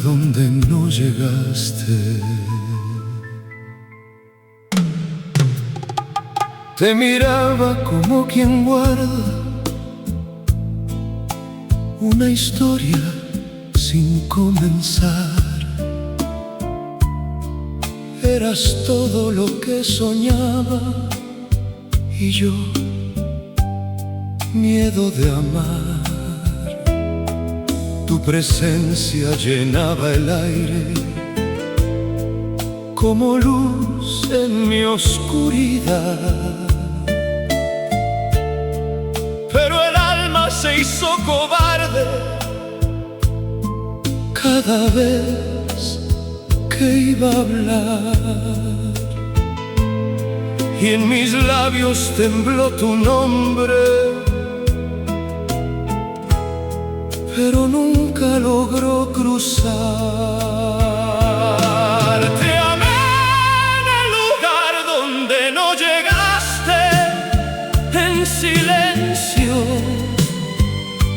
donde no llegaste. Te miraba como quien guarda una historia sin comenzar. Eras todo lo que soñaba y yo, miedo de amar. Tu presencia llenaba el aire como luz en mi oscuridad. Pero el alma se hizo cobarde cada vez que iba a hablar, y en mis labios tembló tu nombre, pero nunca logró cruzar. Te amé en el lugar donde no llegaste, en silencio,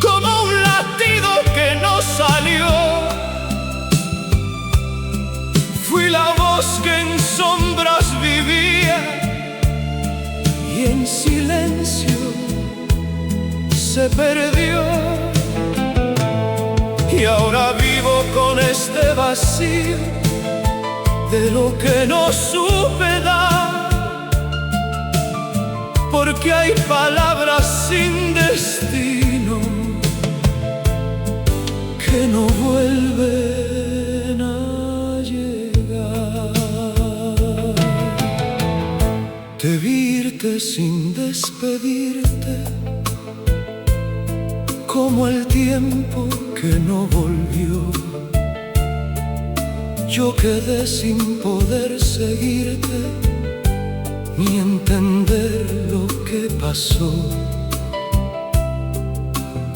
como un latido que no salió. Fui la voz que en sombras vivía y en silencio se perdió. Y ahora vivo con este vacío de lo que no supe dar, porque hay palabras sin destino que no vuelven a llegar. Te vi irte sin despedirte, como el tiempo que no volvió. Yo quedé sin poder seguirte ni entender lo que pasó.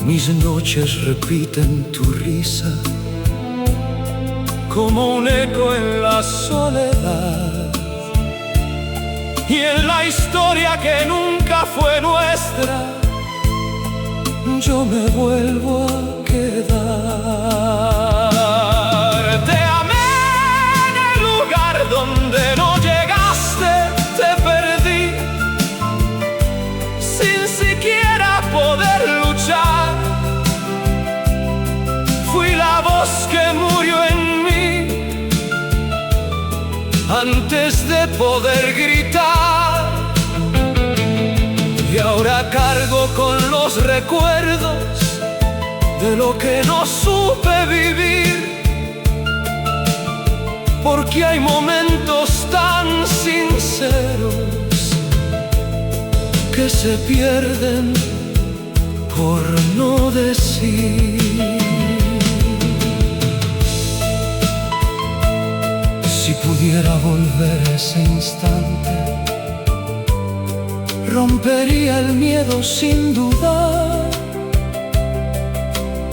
Mis noches repiten tu risa como un eco en la soledad, y en la historia que nunca fue nuestra yo me vuelvo a quedar. Te amé en el lugar donde no llegaste, te perdí sin siquiera poder luchar. Fui la voz que murió en mí antes de poder gritar. Y ahora cargo con los recuerdos de lo que no supe vivir, porque hay momentos tan sinceros que se pierden por no decir. Si pudiera volver ese instante, rompería el miedo sin dudar.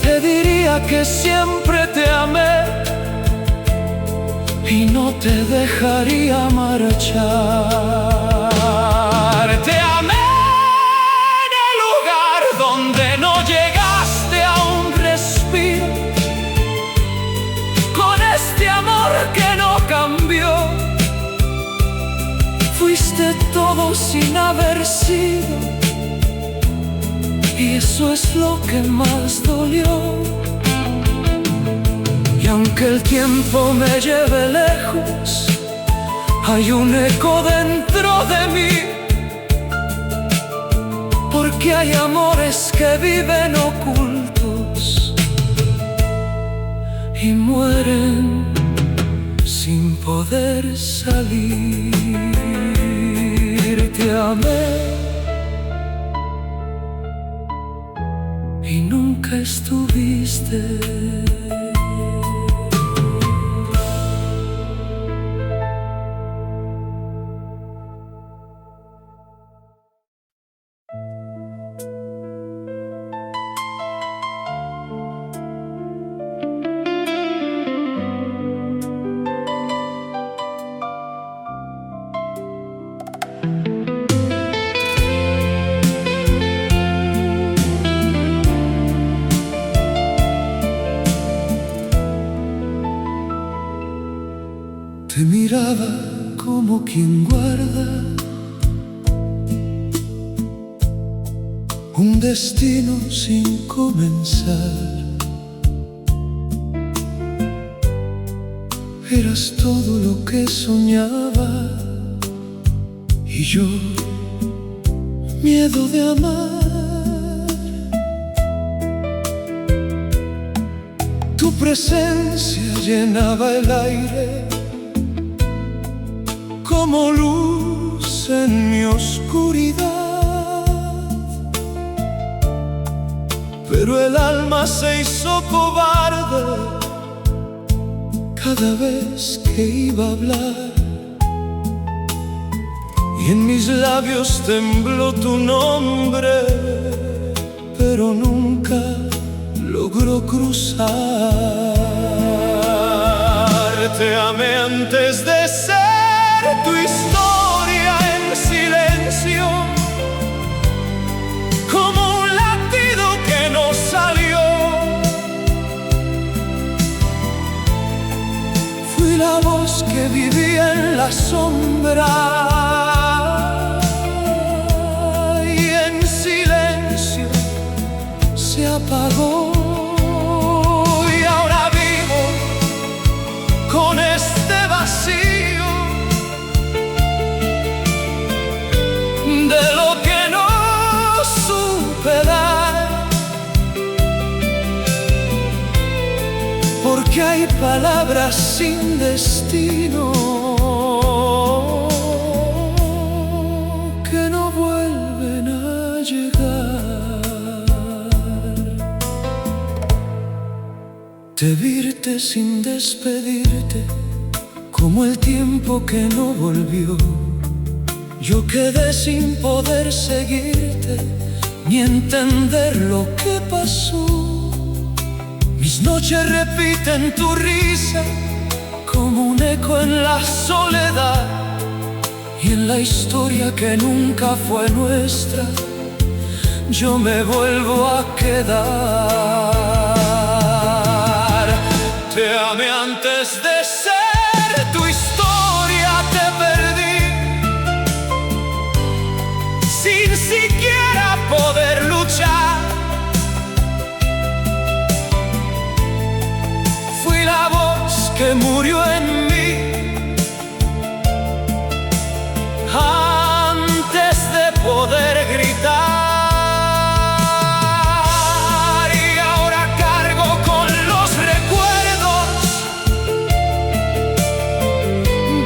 Te diría que siempre te amé y no te dejaría marchar. Te amé en el lugar donde no llegaste a un respiro, con este amor que no cambió. Fuiste todo sin haber sido, y eso es lo que más dolió. Y aunque el tiempo me lleve lejos, hay un eco dentro de mí, porque hay amores que viven ocultos y mueren sin poder salir. Te amé y nunca estuviste. Te miraba como quien guarda un destino sin comenzar. Eras todo lo que soñaba y yo, miedo de amar. Tu presencia llenaba el aire como luz en mi oscuridad, pero el alma se hizo cobarde cada vez que iba a hablar, y en mis labios tembló tu nombre, pero nunca logró cruzar. Te amé antes de ser tu historia en silencio, como un latido que no salió. Fui la voz que vivía en la sombra y en silencio se apagó. Y ahora vivo con este vacío de lo que no supe dar, porque hay palabras sin destino que no vuelven a llegar. Te virte sin despedirte, como el tiempo que no volvió. Yo quedé sin poder seguirte ni entender lo que pasó. Mis noches repiten tu risa como un eco en la soledad, y en la historia que nunca fue nuestra yo me vuelvo a quedar. Te amé antes de ser tu historia, te perdí sin siquiera poder luchar. Fui la voz que murió en mí antes de poder gritar. Y ahora cargo con los recuerdos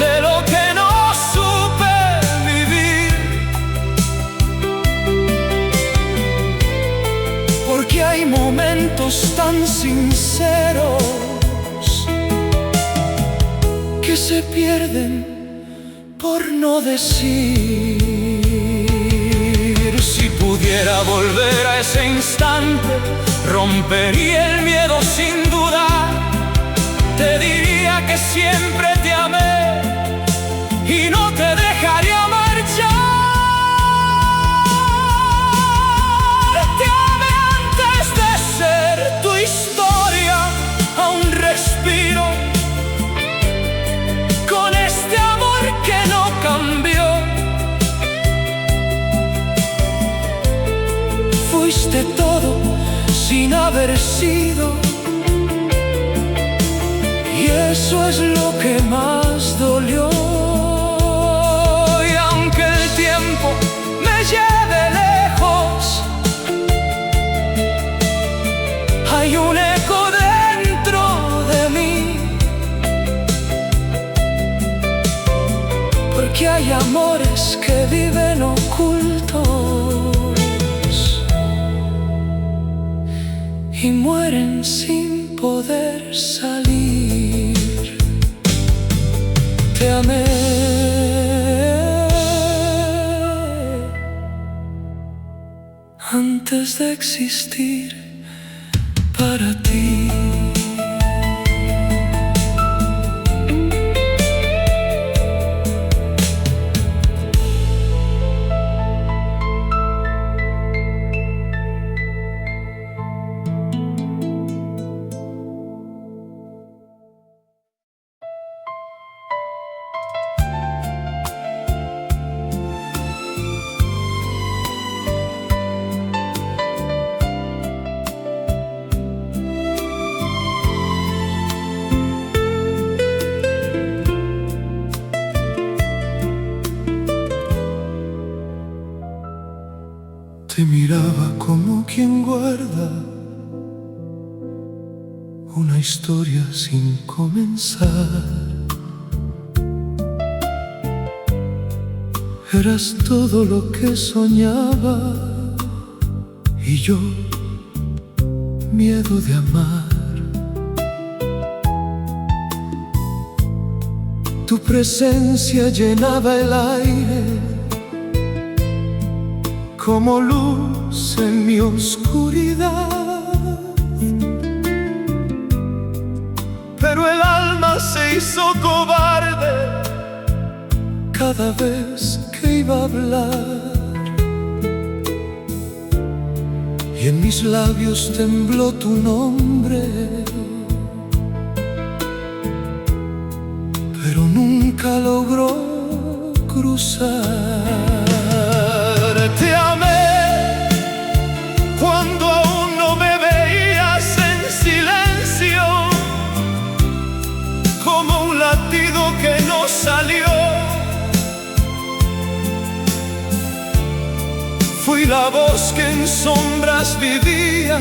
de lo que no supe vivir, porque hay momentos tan sinceros que se pierden por no decir. Si pudiera volver a ese instante, rompería el miedo sin dudar. Te diría que siempre te amé y no te dejaría marchar. Te amé antes de ser tu historia, aún respiro con este amor que no cambió. Fuiste todo sin haber sido, y eso es lo que más dolió. Y aunque el tiempo me lleve lejos, hay un eco dentro de mí, porque hay amores que viven ocultos y mueren sin poder salir. Te amé antes de existir para ti. Te miraba como quien guarda una historia sin comenzar. Eras todo lo que soñaba y yo, miedo de amar. Tu presencia llenaba el aire como luz en mi oscuridad, pero el alma se hizo cobarde cada vez que iba a hablar, y en mis labios tembló tu nombre, pero nunca logró cruzar. Te amé cuando aún no me veías en silencio, como un latido que no salió. Fui la voz que en sombras vivía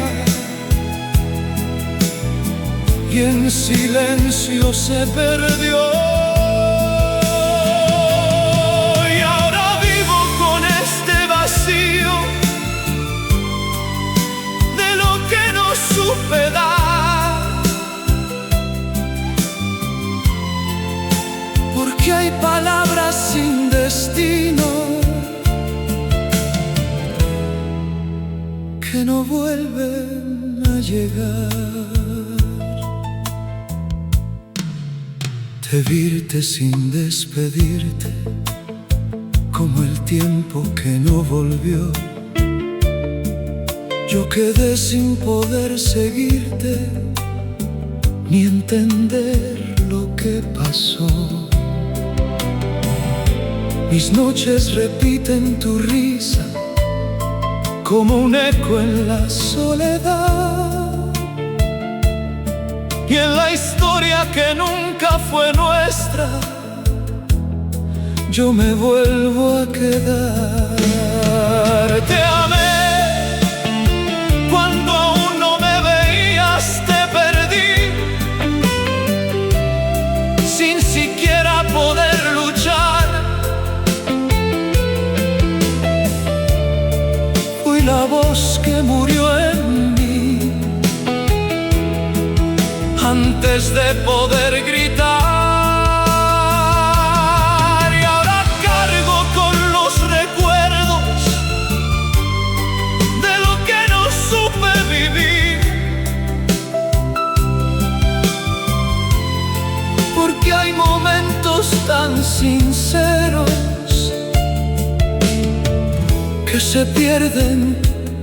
y en silencio se perdió. Y ahora vivo con este vacío de lo que no supe dar, porque hay palabras sin destino que no vuelven a llegar. Te virte sin despedirte, como el tiempo que no volvió. Yo quedé sin poder seguirte, ni entender lo que pasó. Mis noches repiten tu risa como un eco en la soledad, y en la historia que nunca fue nuestra yo me vuelvo a quedar. Te amé cuando aún no me veías, te perdí sin siquiera poder luchar. Fui la voz que murió en mí antes de poder gritar. Y ahora cargo con los recuerdos de lo que no supe vivir, porque hay momentos tan sinceros que se pierden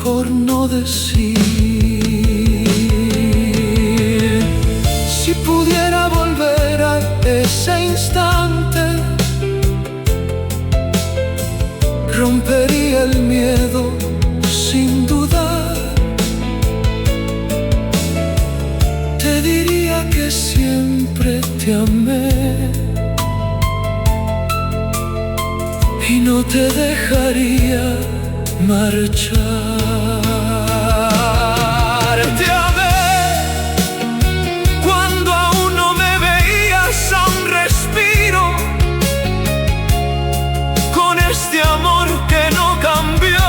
por no decir. Si pudiera volver a ese instante, rompería el miedo sin dudar. Te diría que siempre te amé y no te dejaría marchar. Te amé cuando aún no me veías a un respiro, con este amor que no cambió.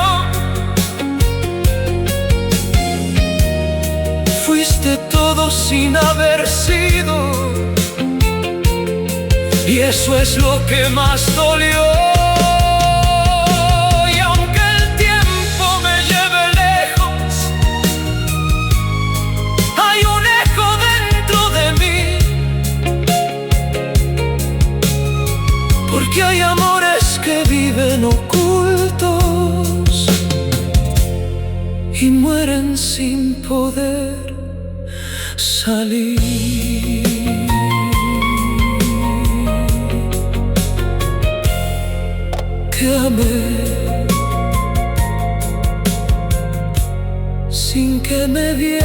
Fuiste todo sin haber sido, y eso es lo que más dolió. Porque hay amores que viven ocultos y mueren sin poder salir. Te amé sin que me vieras.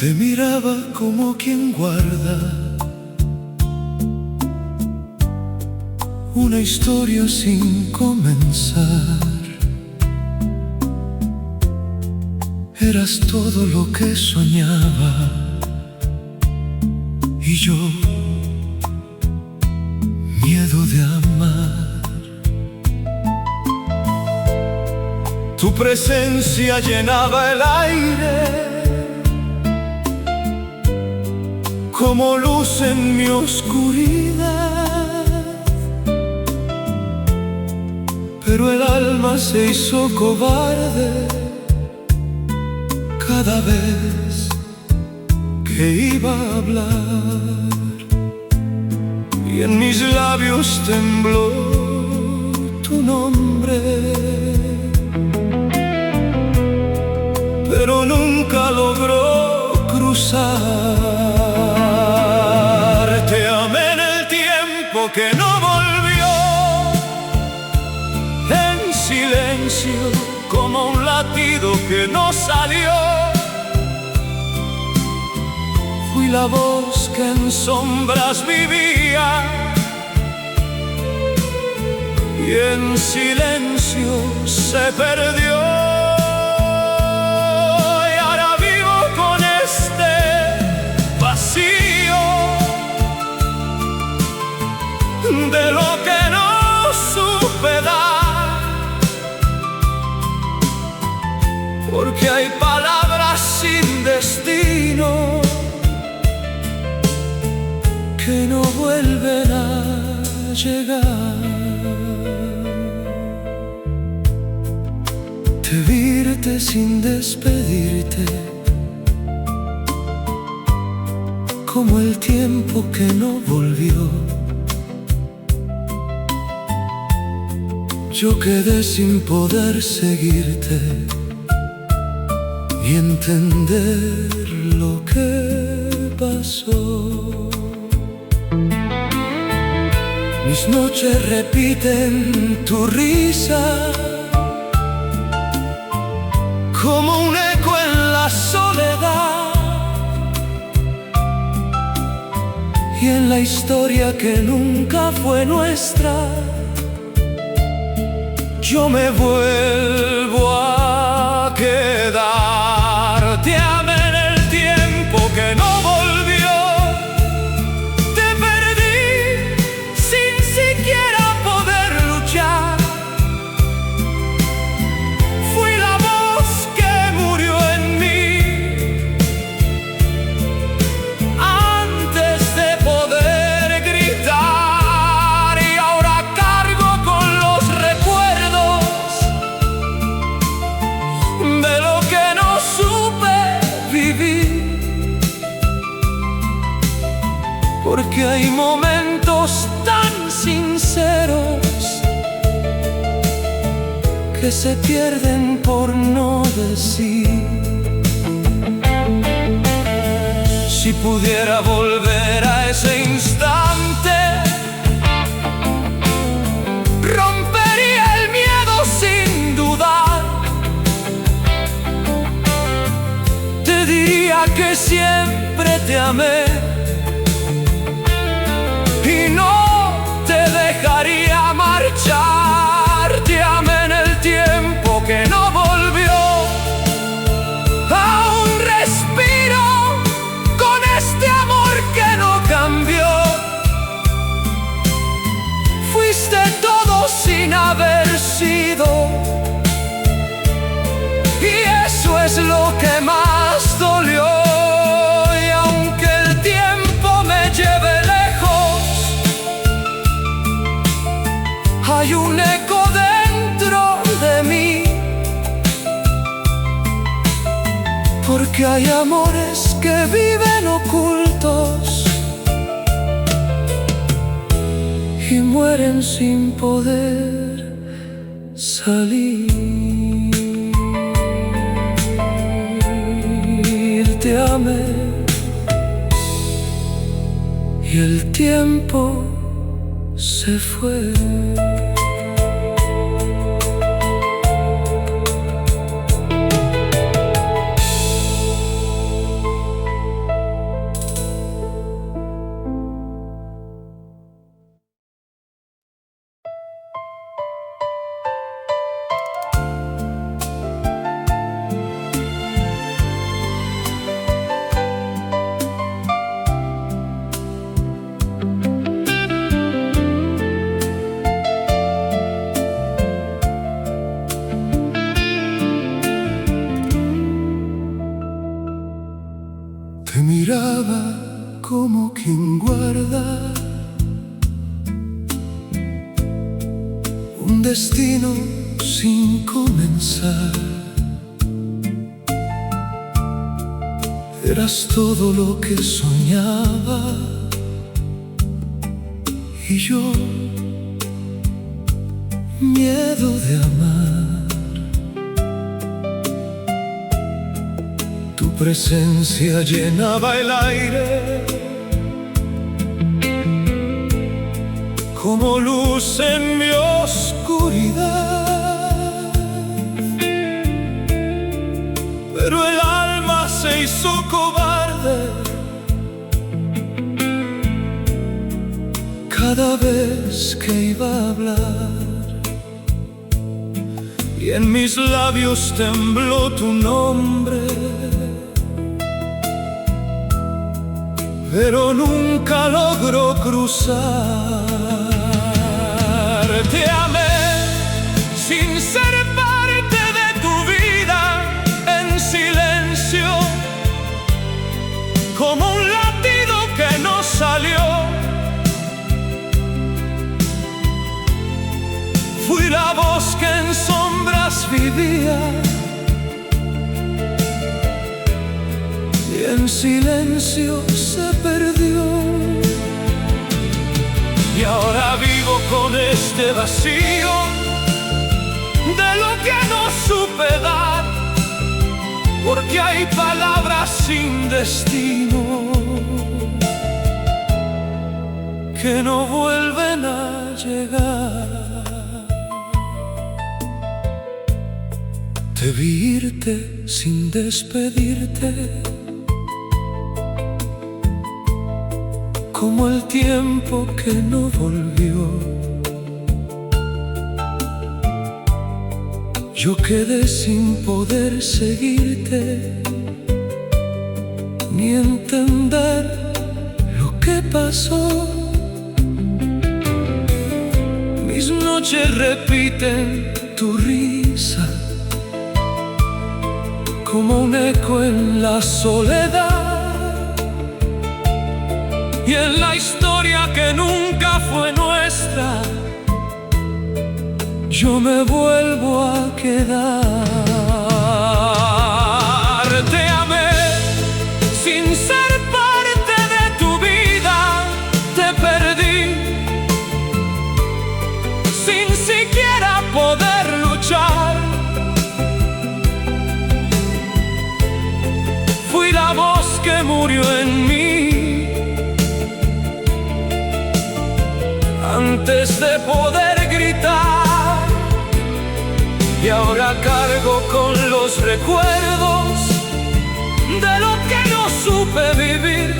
Te miraba como quien guarda una historia sin comenzar. Eras todo lo que soñaba y yo, miedo de amar. Tu presencia llenaba el aire como luz en mi oscuridad, pero el alma se hizo cobarde cada vez que iba a hablar, y en mis labios tembló tu nombre, pero nunca logró cruzar. Te amé en el tiempo que no volvió, en silencio como un latido que no salió. Fui la voz que en sombras vivía y en silencio se perdió. Y ahora vivo con este vacío de lo que no supe dar, porque hay palabras sin destino que no vuelven a llegar. Te virte sin despedirte, como el tiempo que no volvió. Yo quedé sin poder seguirte y entender lo que pasó. Mis noches repiten tu risa como un eco en la soledad, y en la historia que nunca fue nuestra yo me vuelvo a quedar. Te amé en el tiempo que no volvió, te perdí sin siquiera poder luchar. Fui la voz que murió en mí antes de poder gritar, y ahora cargo con los recuerdos de lo que no supe vivir, porque hay momentos tan sinceros que se pierden por no decir. Si pudiera volver a ese instante, rompería el miedo sin dudar. Te diría que siempre te amé y no te dejaría marchar. Te amé en el tiempo que no volvió, aún respiro con este amor que no cambió. Fuiste todo sin haber sido, y eso es lo que más dolió. Y aunque el tiempo me lleve lejos, hay un eco dentro de mí, porque hay amores que viven ocultos y mueren sin poder salir. Te amé y el tiempo se fue. quien guarda un destino sin comenzar. Eras todo lo que soñaba y yo, miedo de amar. Tu presencia llenaba el aire como luz en mi oscuridad, pero el alma se hizo cobarde cada vez que iba a hablar, y en mis labios tembló tu nombre, pero nunca logró cruzar. Te amé sin ser parte de tu vida, en silencio, como un latido que no salió. Fui la voz que en sombras vivía y en silencio se perdió. Y ahora vivo con este vacío de lo que no supe dar, porque hay palabras sin destino que no vuelven a llegar. Te vi irte sin despedirte, como el tiempo que no volvió. Yo quedé sin poder seguirte, ni entender lo que pasó. Mis noches repiten tu risa, como un eco en la soledad, y en la historia que nunca fue nuestra, yo me vuelvo a quedar. Te amé sin ser parte de tu vida, te perdí sin siquiera poder luchar. Fui la voz que murió en mí antes de poder gritar, y ahora cargo con los recuerdos de lo que no supe vivir,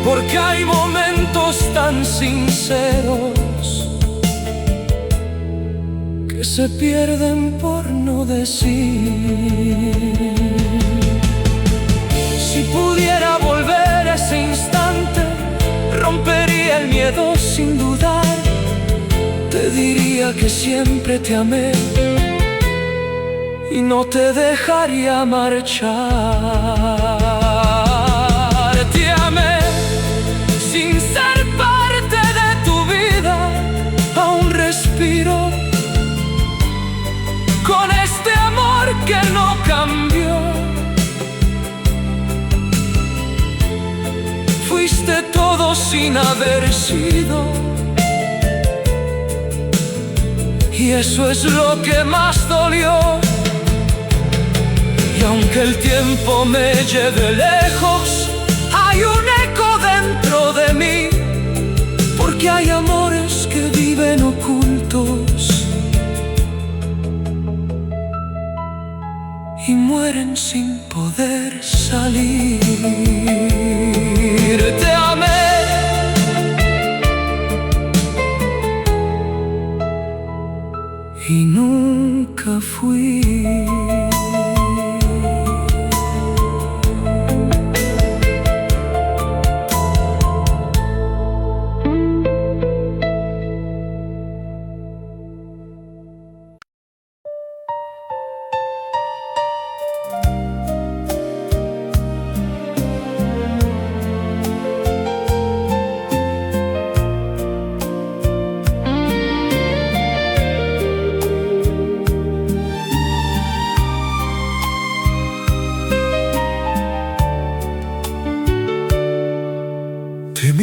porque hay momentos tan sinceros que se pierden por no decir. Si pudiera volver a ese instante, rompería el miedo sin dudar. Te diría que siempre te amé y no te dejaría marchar. Te amé sin ser parte de tu vida, aún respiro con este amor que no cambió. Fuiste todo sin haber sido, y eso es lo que más dolió. Y aunque el tiempo me lleve lejos, hay un eco dentro de mí, porque hay amores que viven ocultos y mueren sin poder salir. Te amé y nunca fui.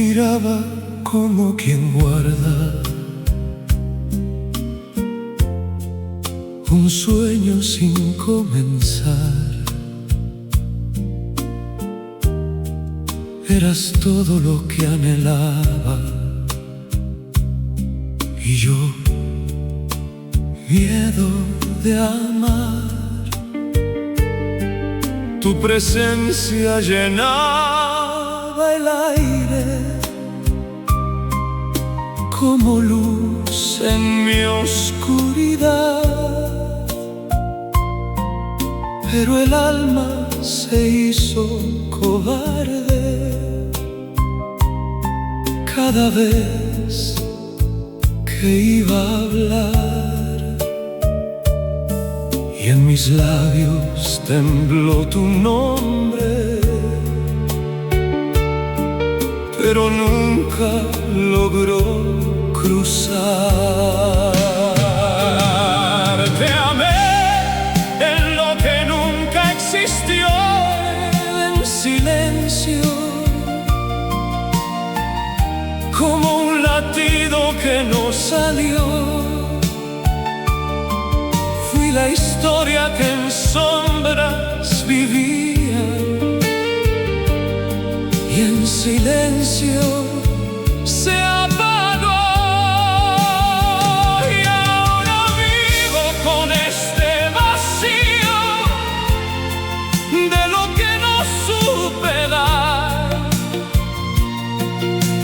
miraba como quien guarda un sueño sin comenzar. Eras todo lo que anhelaba y yo, miedo de amar. Tu presencia llenaba el aire como luz en mi oscuridad, pero el alma se hizo cobarde cada vez que iba a hablar, y en mis labios tembló tu nombre, pero nunca logró cruzar. Te amé en lo que nunca existió, en silencio, como un latido que no salió. Fui la historia que en sombras vivía y en silencio se apagó. Y ahora vivo con este vacío de lo que no supe dar,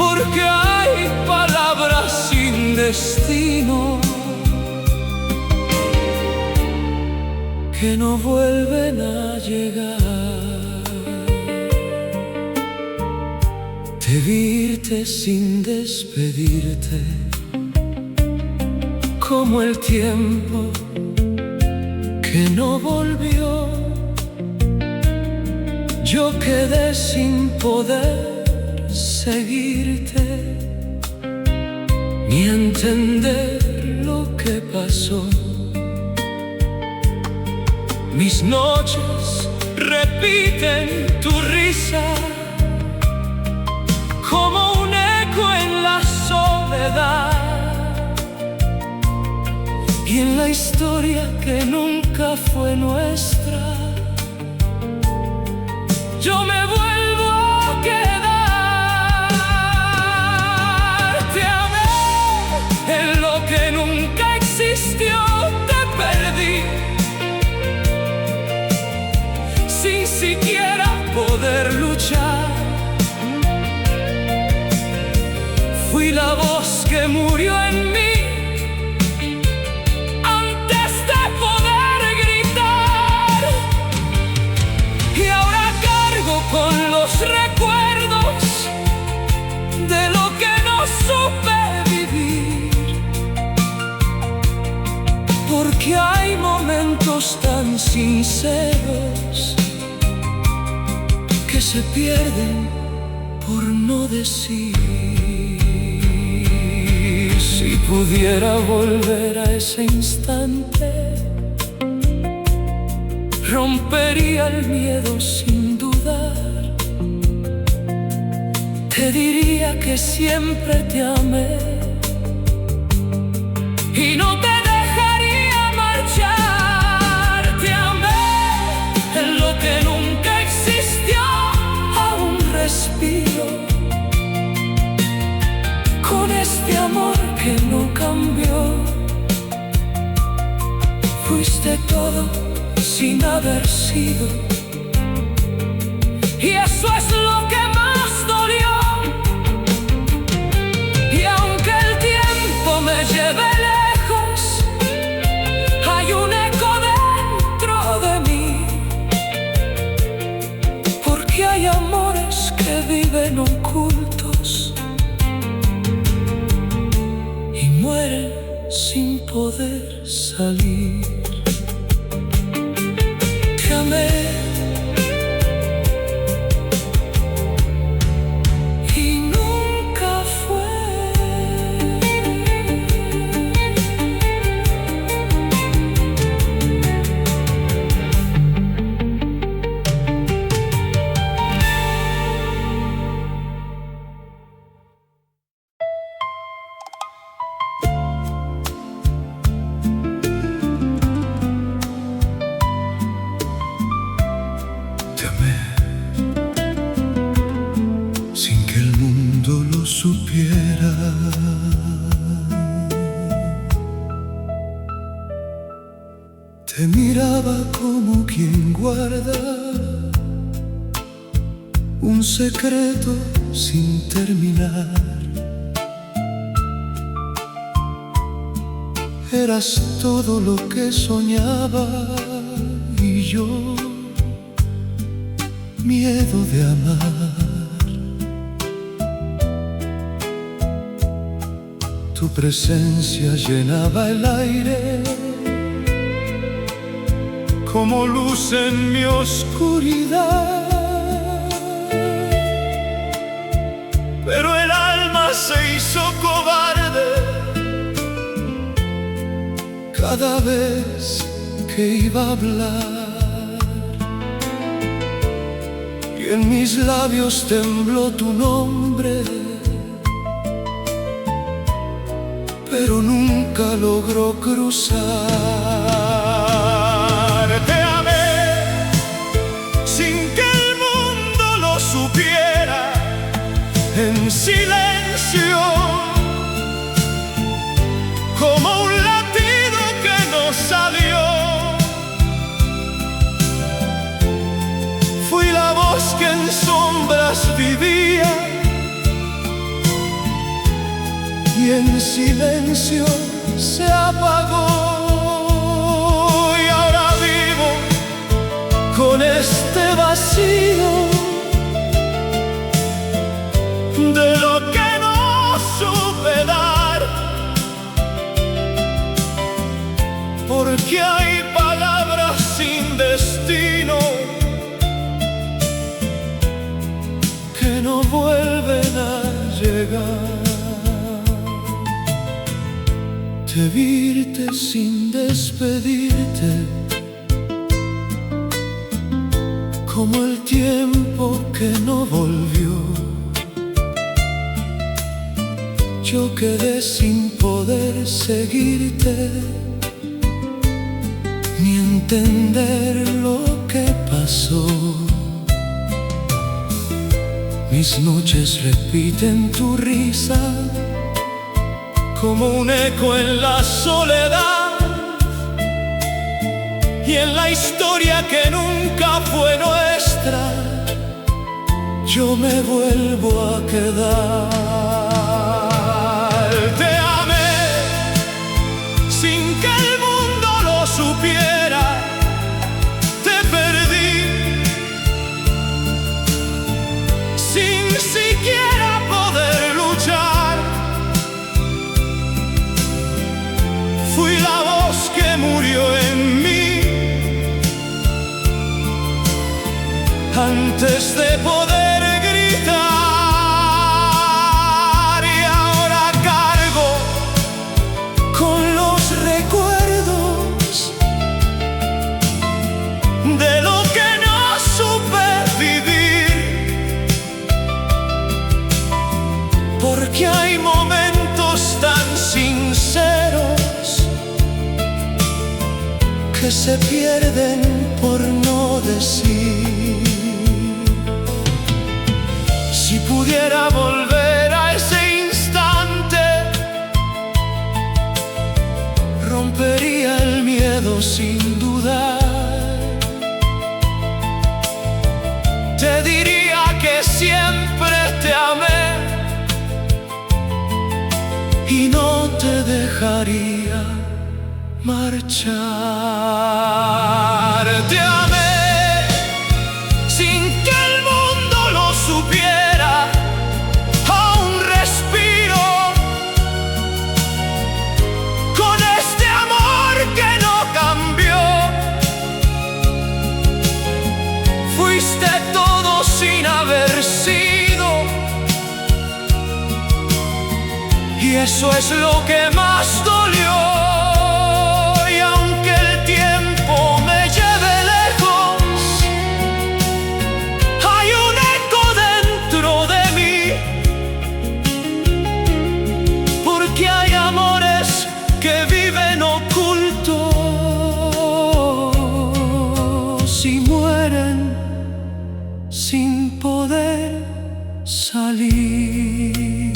porque hay palabras sin destino que no vuelven a llegar. De irte sin despedirte, como el tiempo que no volvió. Yo quedé sin poder seguirte, ni entender lo que pasó. Mis noches repiten tu risa como un eco en la soledad, y en la historia que nunca fue nuestra yo me vuelvo a quedar. Te amé en lo que nunca existió, te perdí sin siquiera poder luchar. Fui la voz que murió en mí antes de poder gritar, y ahora cargo con los recuerdos de lo que no supe vivir, porque hay momentos tan sinceros que se pierden por no decir. Si pudiera volver a ese instante, rompería el miedo sin dudar. Te diría que siempre te amé y no te dejaría marchar. Te amé en lo que nunca existió, aún respiro con este amor que no cambió. Fuiste todo sin haber sido, y eso es lo que más dolió. Y aunque el tiempo me lleve lejos, hay un eco dentro de mí, porque hay amores que viven ocultos y mueren sin poder salir. Te amé y nunca fue. supiera. Te miraba como quien guarda un secreto sin terminar. Eras todo lo que soñaba y yo, miedo de amar. Tu presencia llenaba el aire como luz en mi oscuridad, pero el alma se hizo cobarde cada vez que iba a hablar, y en mis labios tembló tu nombre, pero nunca logró cruzar. Te amé sin que el mundo lo supiera, en silencio, como un latido que no salió. Fui la voz que en sombras vivía y en silencio se apagó. Y ahora vivo con este vacío de lo que no supe dar, porque hay palabras sin destino que no vuelven a llegar. De virte sin despedirte, como el tiempo que no volvió. Yo quedé sin poder seguirte, ni entender lo que pasó. Mis noches repiten tu risa como un eco en la soledad, y en la historia que nunca fue nuestra yo me vuelvo a quedar. Te amé sin que el mundo lo supiera, te perdí sin siquiera poder luchar. Fui la voz que murió en mí antes de poder gritar, y ahora cargo con los recuerdos de lo que no supe vivir, porque hay momentos tan sinceros que se pierden por no decir. Si pudiera volver a ese instante, rompería el miedo sin dudar. Te diría que siempre te amé y no te dejaría marchar. Te amé sin que el mundo lo supiera, aún respiro con este amor que no cambió. Fuiste todo sin haber sido, y eso es lo que más dolió. Que viven ocultos y mueren sin poder salir.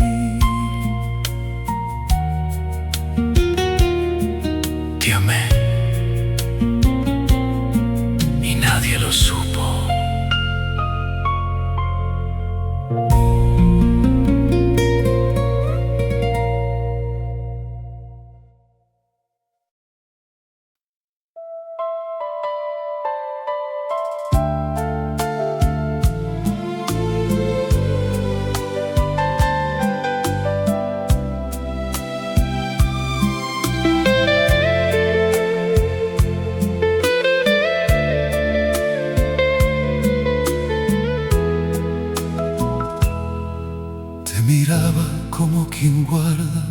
miraba como quien guarda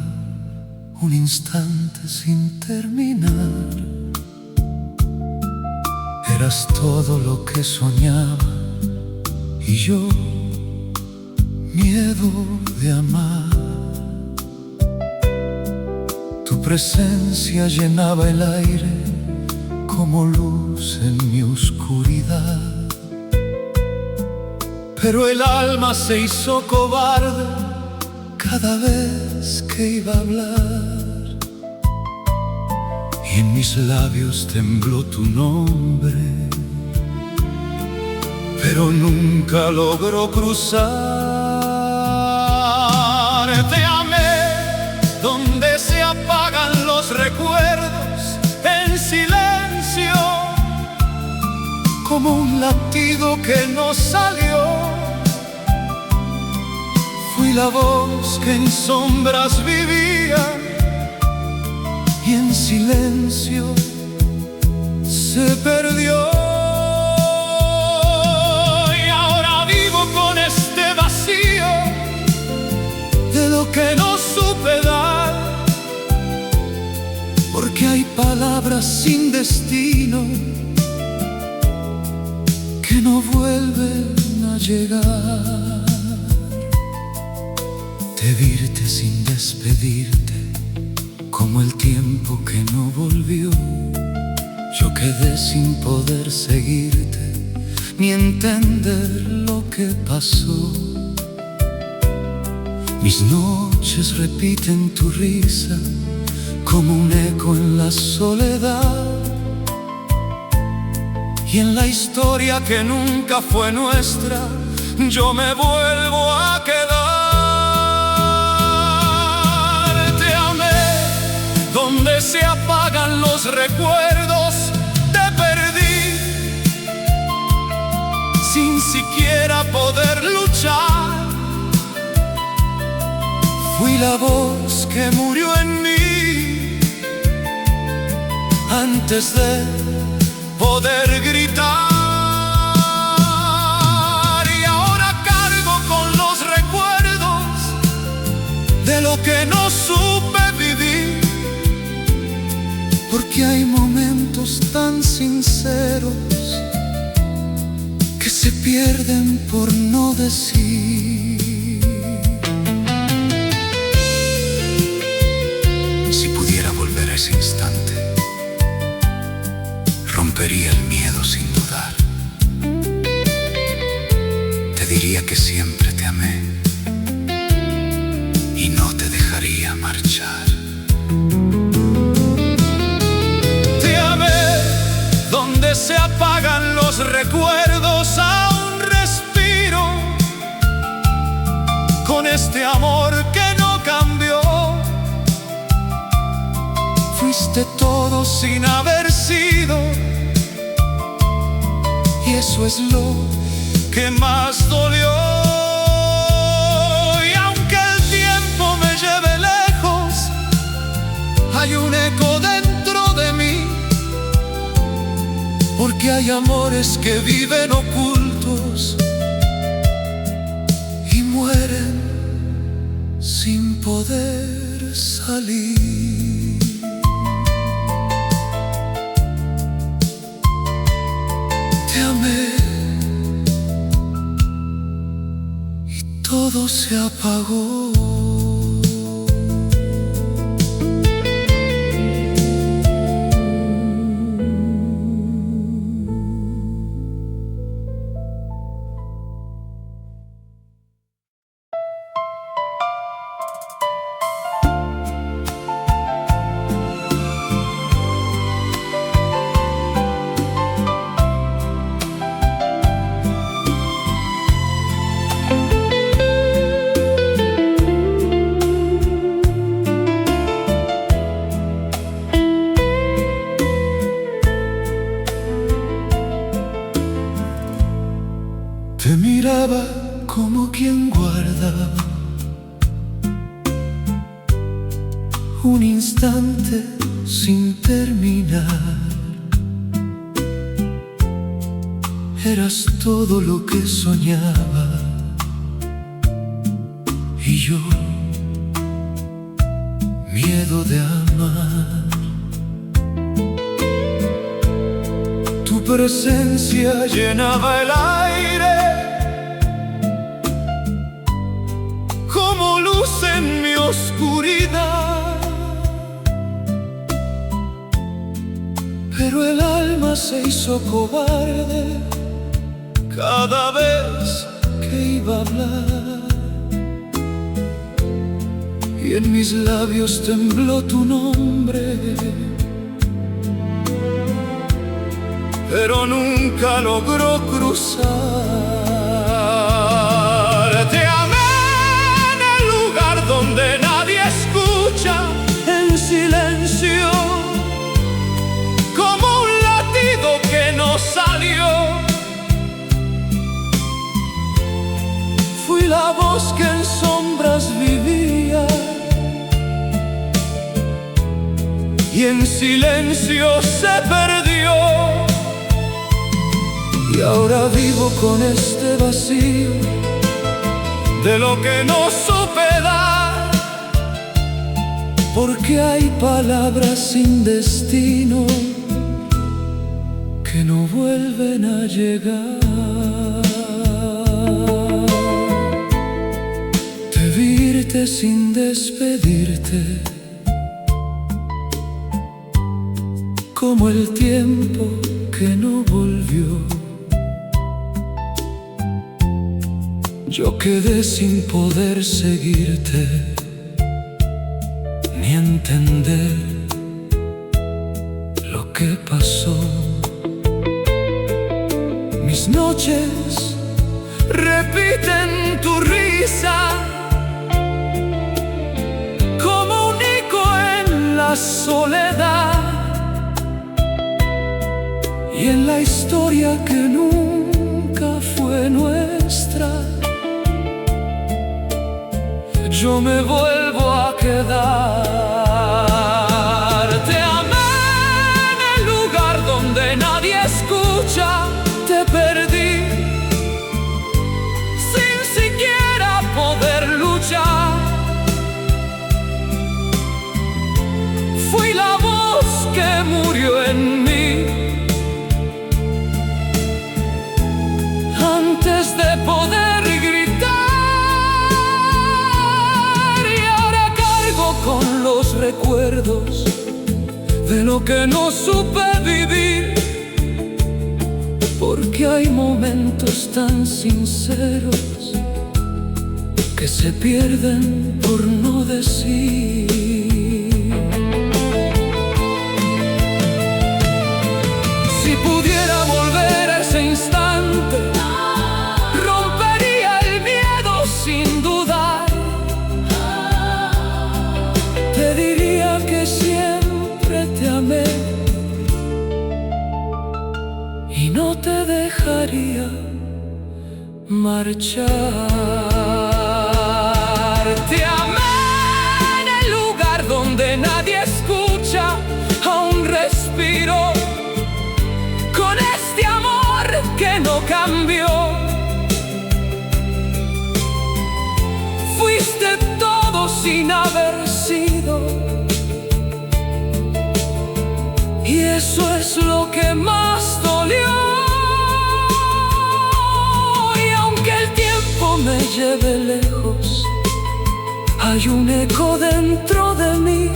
un instante sin terminar. Eras todo lo que soñaba y yo, miedo de amar. Tu presencia llenaba el aire como luz en mi oscuridad. Pero el alma se hizo cobarde cada vez que iba a hablar, y en mis labios tembló tu nombre, pero nunca logró cruzar. Te amé donde se apagan los recuerdos, en silencio, como un latido que no salió. Fui la voz que en sombras vivía y en silencio se perdió. Y ahora vivo con este vacío de lo que no supe dar, porque hay palabras sin destino que no vuelven a llegar. De virte sin despedirte, como el tiempo que no volvió. Yo quedé sin poder seguirte, ni entender lo que pasó. Mis noches repiten tu risa, como un eco en la soledad. Y en la historia que nunca fue nuestra, yo me vuelvo a quedar. Te amé donde se apagan los recuerdos, te perdí sin siquiera poder luchar. Fui la voz que murió en mí antes de poder gritar. Y ahora cargo con los recuerdos de lo que no supe vivir, porque hay momentos tan sinceros que se pierden por no decir. Si pudiera volver a ese instante, rompería el miedo sin dudar. Te diría que siempre te amé y no te dejaría marchar. Te amé donde se apagan los recuerdos, aún respiro con este amor que no cambió. Fuiste todo sin haber sido, y eso es lo que más dolió. Y aunque el tiempo me lleve lejos, hay un eco dentro de mí, porque hay amores que viven ocultos y mueren sin poder salir. Te amé y todo se apagó. Te miraba como quien guarda un instante sin terminar. Eras todo lo que soñaba y yo miedo de amar. Tu presencia llenaba el aire como luz en mi oscuridad, pero el alma se hizo cobarde cada vez que iba a hablar, y en mis labios tembló tu nombre, pero nunca logró cruzar. Te amé en el lugar donde nadie escucha, en silencio, como un latido que no salió. Fui la voz que en sombras vivía y en silencio se perdió. Y ahora vivo con este vacío de lo que no supe dar, porque hay palabras sin destino que no vuelven a llegar. Te vi irte sin despedirte, como el tiempo que no volvió. Yo quedé sin poder seguirte, ni entender lo que pasó. Mis noches repiten tu risa como un eco en la soledad, y en la historia que nunca fue nuestra yo me vuelvo a quedar. Te amé en el lugar donde nadie escucha, te perdí sin siquiera poder luchar. Fui la voz que murió en mí antes de poder gritar. Con los recuerdos de lo que no supe vivir, porque hay momentos tan sinceros que se pierden por no decir. Si pudiera volver a ese instante, rompería el miedo sin dudar. Te diría que siempre te amé y no te dejaría marchar. Te amé en el lugar donde nadie escucha, aún respiro con este amor que no cambió. Fuiste todo sin haber sido, y eso es lo que más dolió. Y aunque el tiempo me lleve lejos, hay un eco dentro de mí,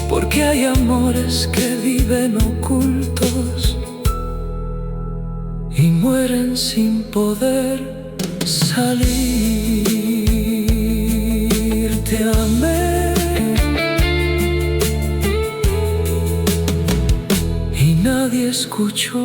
porque hay amores que viven ocultos y mueren sin poder salir. Te amé y nadie escuchó.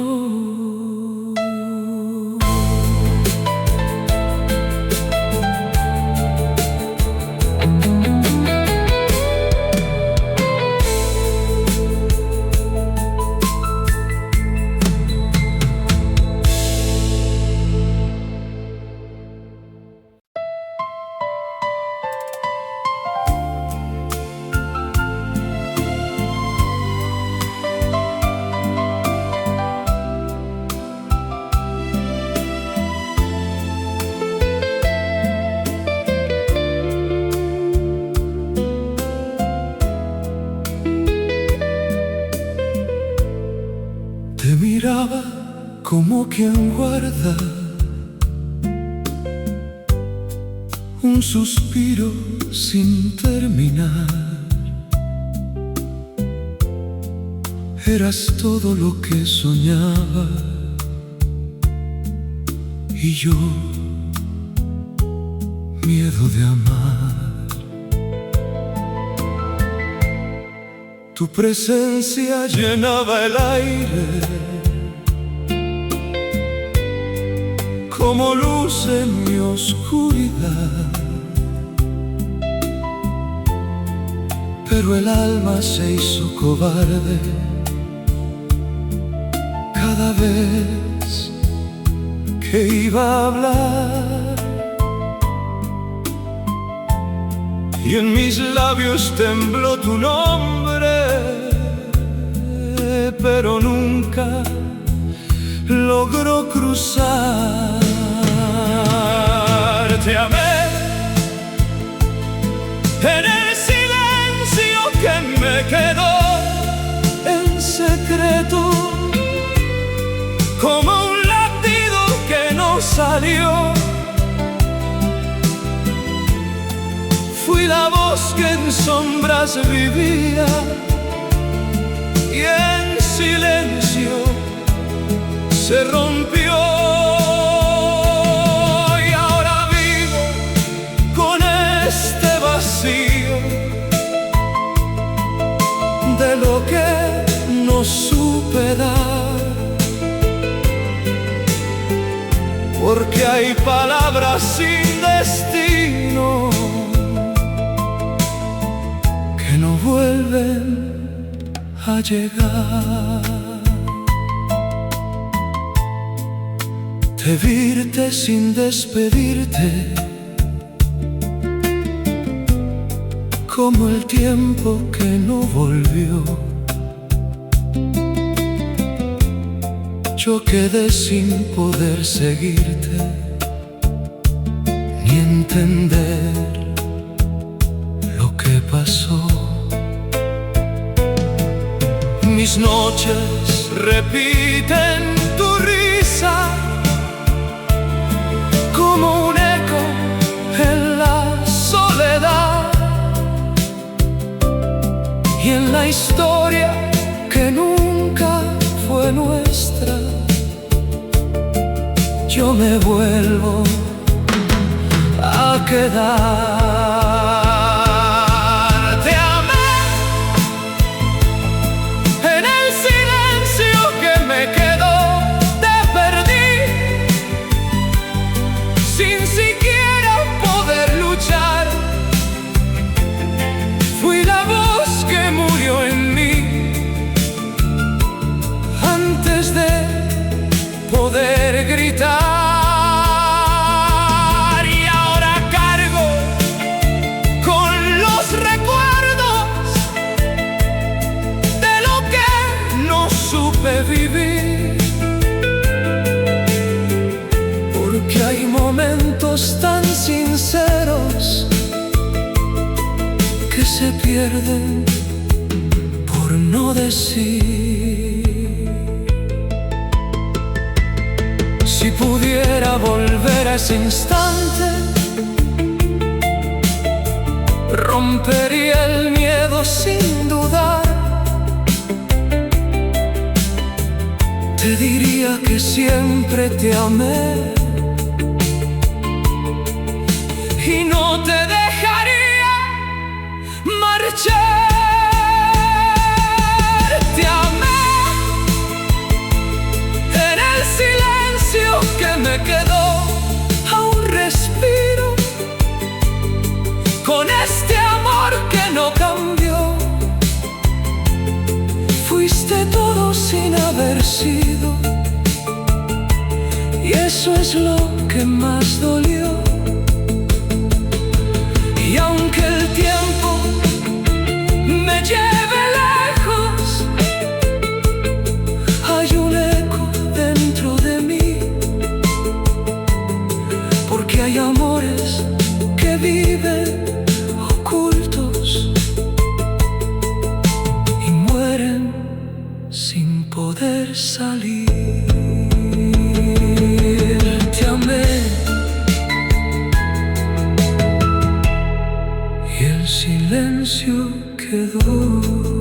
como quien guarda un suspiro sin terminar. Eras todo lo que soñaba y yo, miedo de amar. Tu presencia llenaba el aire como luz en mi oscuridad, pero el alma se hizo cobarde cada vez que iba a hablar, y en mis labios tembló tu nombre, pero nunca logró cruzar. Te amé en el silencio que me quedó en secreto, como un latido que no salió. Fui la voz que en sombras vivía y en silencio se rompió. Y ahora vivo con este vacío de lo que no supe dar, porque hay palabras sin destino que no vuelven a llegar. De virte sin despedirte, como el tiempo que no volvió. Yo quedé sin poder seguirte, ni entender lo que pasó. Mis noches repiten tu risa como un eco en la soledad, y en la historia que nunca fue nuestra yo me vuelvo a quedar. Te amé en el silencio que me quedó, te perdí sin siquiera poder luchar. Fui la voz que murió en mí antes de poder gritar. Y ahora cargo con los recuerdos de lo que no supe vivir, porque hay momentos tan sinceros que se pierden por no decir. Si pudiera volver a ese instante, rompería el miedo sin dudar. Te diría que siempre te amé y no te dejaría marchar. Te amé en el silencio que me quedó, aún respiro con este amor que no cambió. Fuiste todo sin haber sido, y eso es lo que más dolió. Y aunque el tiempo me lleve lejos, hay un eco dentro de mí, porque hay amores que viven ocultos y mueren sin poder salir. silencio quedó.